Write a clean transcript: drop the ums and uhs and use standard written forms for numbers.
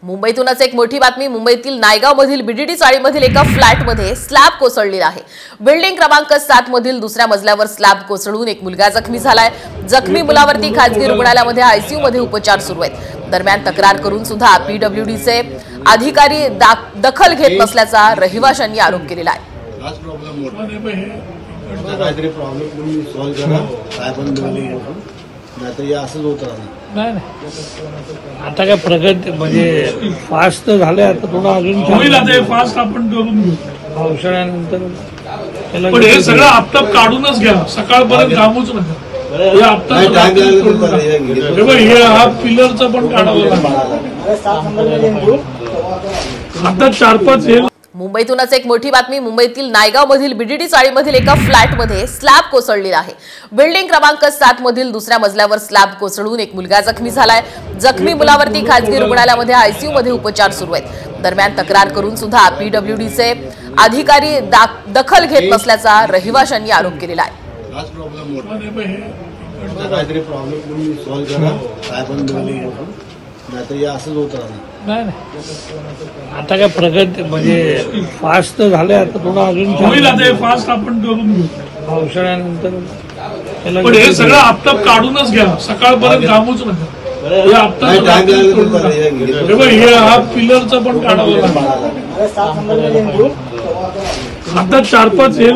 मुंबईतूनच एक मोठी बातमी। मुंबईतील नायगाव मधील बीडीडी चाळीमधील एका फ्लॅटमध्ये स्लॅब कोसळलेला आहे। बिल्डिंग क्रमांक 7 मधील दुसऱ्या मजल्यावर स्लॅब कोसळून एक मुलगा जखमी झालाय। जखमी मुलावरती खासगी रुग्णालयामध्ये आयसीयू मध्ये उपचार सुरू आहेत। दरम्यान तक्रार करून सुद्धा पीडब्ल्यूडीचे अधिकारी दखल घेत नसल्याचा रहिवाशांनी आरोप केलेला आहे। नाही आता काय प्रगती म्हणजे फास्ट झाले, आता थोडं अजून होईल। आता फास्ट आपण करून घेऊ पावसाळ्यानंतर। पण हे सगळं आपटाप काढूनच घ्या, सकाळपर्यंत कामच नका। हे हा पिलरचं पण काढावं लागेल। आता 4-5 हे मुंबईतूनच एक मोठी बातमी। मुंबईतील नायगाव मधील बीडीडी चाळीमधील एका फ्लॅटमध्ये स्लॅब कोसळलेला आहे। बिल्डिंग क्रमांक 7 मधील दुसऱ्या मजल्यावर स्लॅब कोसळून एक मुलगा जखमी झालाय। जखमी मुलावरती खासगी रुग्णालयामध्ये आयसीयू मध्ये उपचार सुरू आहेत। दरम्यान तक्रार करून सुद्धा पीडब्ल्यूडीचे अधिकारी दखल घेत नसल्याचा रहिवाशांनी आरोप केलेला आहे। नाही आता काय प्रगती म्हणजे फास्ट झाले, आता थोडं अजून होईल। आता फास्ट आपण करून घेऊ पावसाळ्यानंतर। पण हे सगळं आपटाप काढूनच घ्या, सकाळपर्यंत कामच नका। हे हा पिलरचं पण काढावं लागेल। आता 4-5 हे